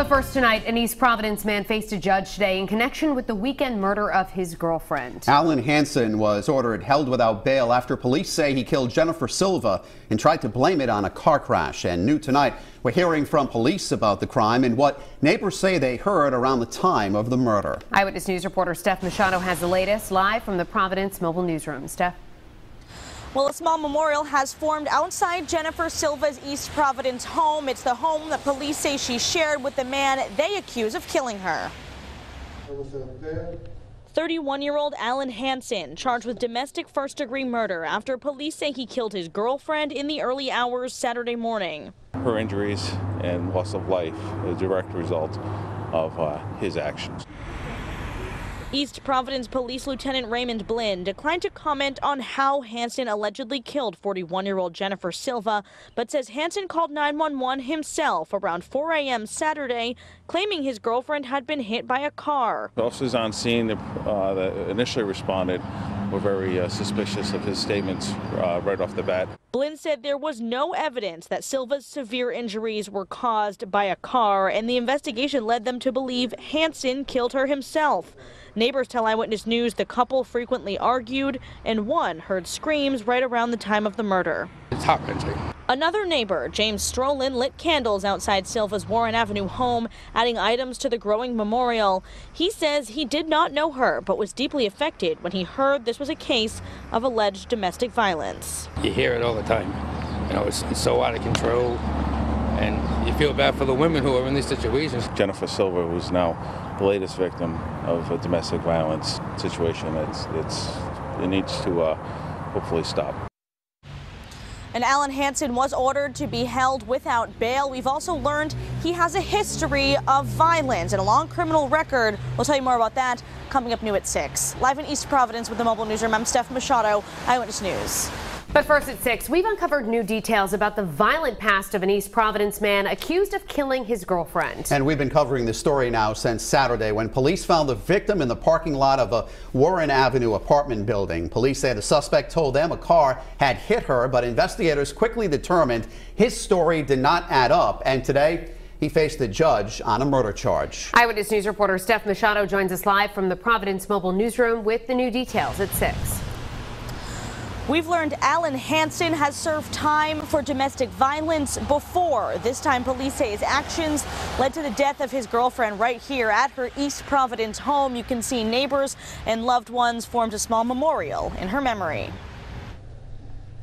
But first tonight, an East Providence man faced a judge today in connection with the weekend murder of his girlfriend. Alan Hanson was ordered held without bail after police say he killed Jennifer Silva and tried to blame it on a car crash. And new tonight, we're hearing from police about the crime and what neighbors say they heard around the time of the murder. Eyewitness News reporter Steph Machado has the latest live from the Providence Mobile Newsroom. Steph. Well, a small memorial has formed outside Jennifer Silva's East Providence home. It's the home that police say she shared with the man they accuse of killing her. 31-year-old Alan Hanson charged with domestic first-degree murder after police say he killed his girlfriend in the early hours Saturday morning. Her injuries and loss of life are a direct result of his actions. East Providence Police Lieutenant Raymond Blinn declined to comment on how Hanson allegedly killed 41-year-old Jennifer Silva, but says Hanson called 911 himself around 4 a.m. Saturday, claiming his girlfriend had been hit by a car. The officers on scene that initially responded were very suspicious of his statements right off the bat. Blinn said there was no evidence that Silva's severe injuries were caused by a car, and the investigation led them to believe Hanson killed her himself. Neighbors tell Eyewitness News the couple frequently argued, and one heard screams right around the time of the murder. It's hot country. Another neighbor, James Strolin, lit candles outside Silva's Warren Avenue home, adding items to the growing memorial. He says he did not know her, but was deeply affected when he heard this was a case of alleged domestic violence. You hear it all the time. You know, it's so out of control, and you feel bad for the women who are in these situations. Jennifer Silva was now the latest victim of a domestic violence situation. It needs to hopefully stop. And Alan Hanson was ordered to be held without bail. We've also learned he has a history of violence and a long criminal record. We'll tell you more about that coming up new at 6. Live in East Providence with the Mobile Newsroom, I'm Steph Machado, Eyewitness News. But first at 6, we've uncovered new details about the violent past of an East Providence man accused of killing his girlfriend. And we've been covering this story now since Saturday when police found the victim in the parking lot of a Warren Avenue apartment building. Police say the suspect told them a car had hit her, but investigators quickly determined his story did not add up. And today, he faced the judge on a murder charge. Eyewitness News reporter Steph Machado joins us live from the Providence Mobile Newsroom with the new details at 6. We've learned Alan Hanson has served time for domestic violence before. This time, police say his actions led to the death of his girlfriend right here at her East Providence home. You can see neighbors and loved ones formed a small memorial in her memory.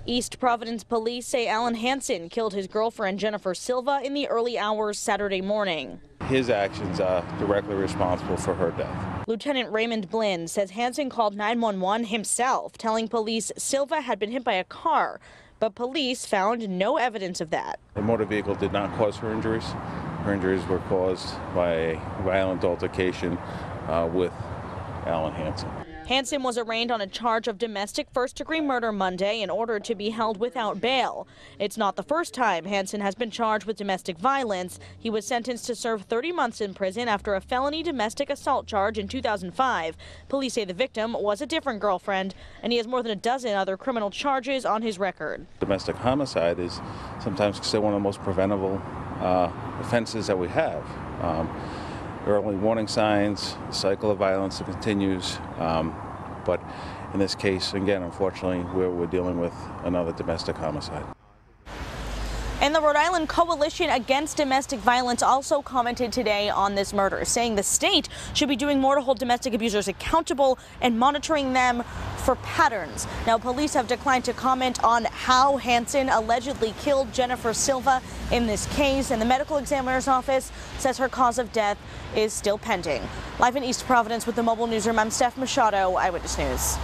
East Providence police say Alan Hanson killed his girlfriend Jennifer Silva in the early hours Saturday morning. His actions are directly responsible for her death. Lieutenant Raymond Blinn says Hanson called 911 himself, telling police Silva had been hit by a car, but police found no evidence of that. The motor vehicle did not cause her injuries. Her injuries were caused by a violent altercation with Alan Hanson. Hanson was arraigned on a charge of domestic first-degree murder Monday in order to be held without bail. It's not the first time Hanson has been charged with domestic violence. He was sentenced to serve 30 months in prison after a felony domestic assault charge in 2005. Police say the victim was a different girlfriend, and he has more than a dozen other criminal charges on his record. Domestic homicide is sometimes considered one of the most preventable offenses that we have. Early warning signs, the cycle of violence that continues, but in this case, again, unfortunately, we're dealing with another domestic homicide. And the Rhode Island Coalition Against Domestic Violence also commented today on this murder, saying the state should be doing more to hold domestic abusers accountable and monitoring them for patterns. Now, police have declined to comment on how Hanson allegedly killed Jennifer Silva in this case, and the medical examiner's office says her cause of death is still pending. Live in East Providence with the Mobile Newsroom, I'm Steph Machado, Eyewitness News.